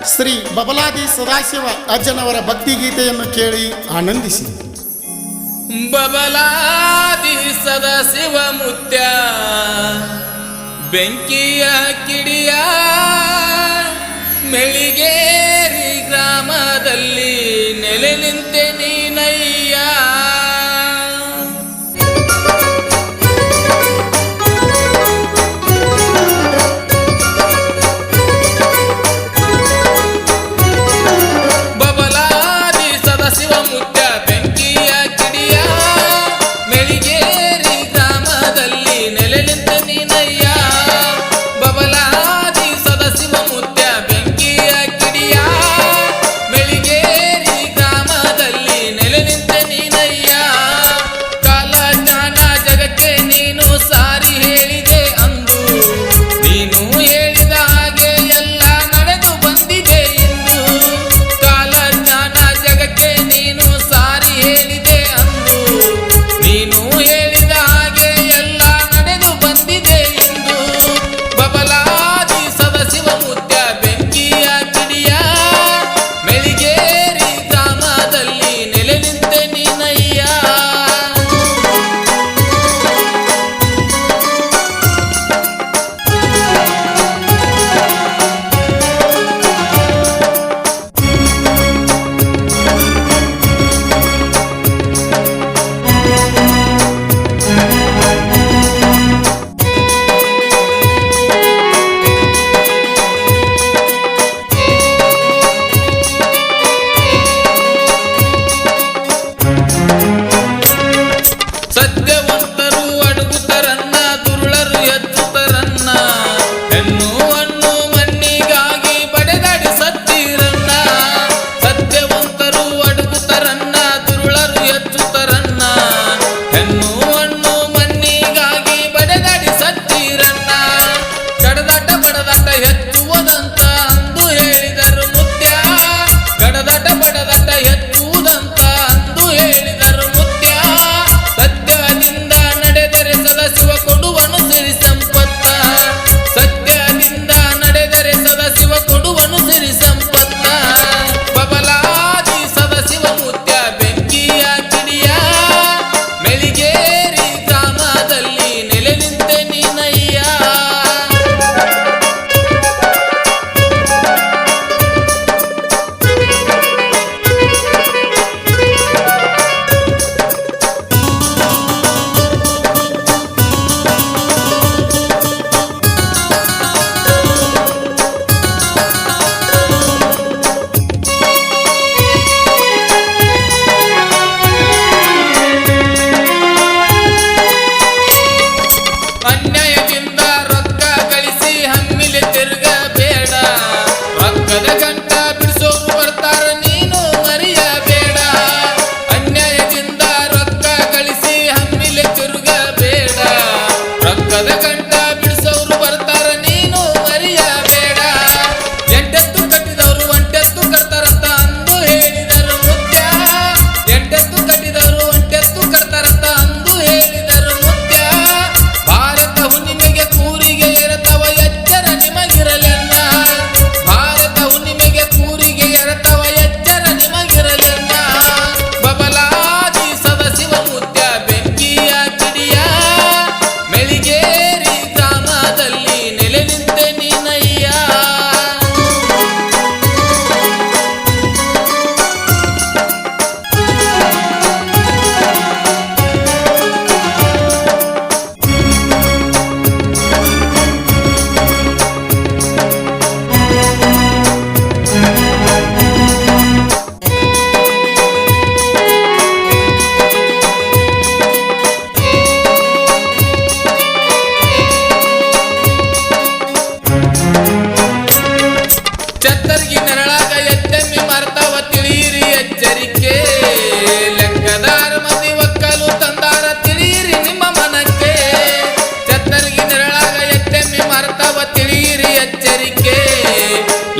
ಶ್ರೀ ಬಬಲಾದಿ ಸದಾಶಿವ ಅಜ್ಜನವರ ಭಕ್ತಿಗೀತೆಯನ್ನು ಕೇಳಿ ಆನಂದಿಸಿ. ಬಬಲಾದಿ ಸದಾಶಿವ ಮುತ್ಯ ಬೆಂಕಿಯ ಕಿಡಿಯ ಮೆಳಿಗೇರಿ ಗ್ರಾಮದಲ್ಲಿ ನೆಲೆ ನಿಂತೆ ನೀನಯ್ಯ.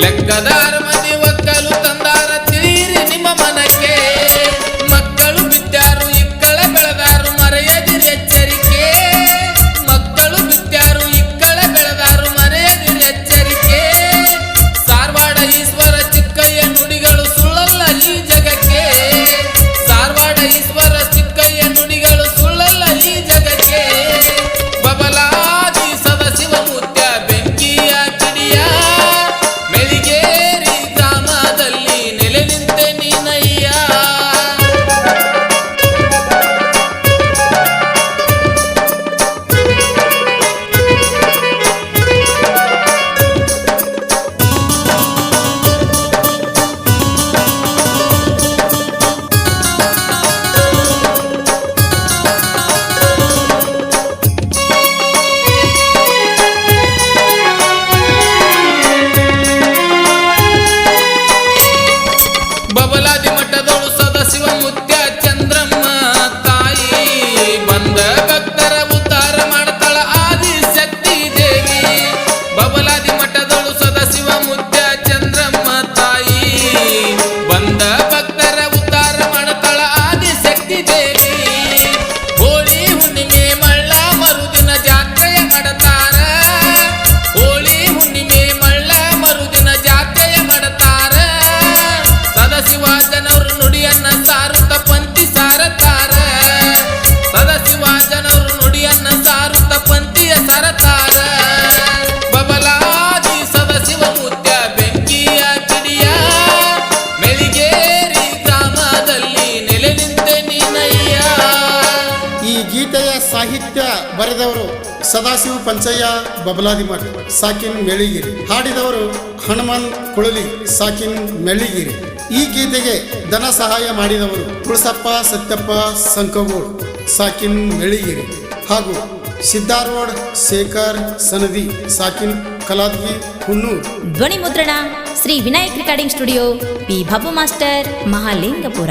ಲೆಕ್ಕದಾರ ಮಂದಿ ಒಕ್ಕಲು ತಂದಾರ ತಿಳಿಯಿರಿ ನಿಮ್ಮ ಮನಕ್ಕೆ. ಮಕ್ಕಳು ಬಿದ್ದಾರು ಇಕ್ಕಳ ಬೆಳೆದಾರು ಮರೆಯದಿರಿ ಎಚ್ಚರಿಕೆ. ಮಕ್ಕಳು ಬಿದ್ದಾರು ಇಕ್ಕಳ ಬೆಳೆದಾರು ಮರೆಯದಿರಿ ಎಚ್ಚರಿಕೆ. ಸಾರವಾಡ ಈಶ್ವರ ಬರೆದವರು ಸದಾಶಿವ ಪಂಚಯ್ಯ ಬಬಲಾದಿಮಠ್ ಸಾಕಿನ್ ಮೆಳ್ಳಿಗಿರಿ. ಹಾಡಿದವರು ಹನುಮಾನ್ ಕುಳಲಿ ಸಾಕಿನ್ ಮೆಳ್ಳಿಗಿರಿ. ಈ ಗೀತೆಗೆ ಧನ ಸಹಾಯ ಮಾಡಿದವರು ತುಳಸಪ್ಪ ಸತ್ಯಪ್ಪ ಸಂಕಗೋಳ್ ಸಾಕಿನ್ ಮೆಳ್ಳಿಗಿರಿ ಹಾಗೂ ಸಿದ್ದಾರೋಡ್ ಶೇಖರ್ ಸನದಿ ಸಾಕಿನ್ ಕಲಾದ್ಗಿ ಹುನ್ನೂರ್. ಧ್ವನಿ ಮುದ್ರಣ Shri Vinayak recording studio, P Babu master, Mahalingapura.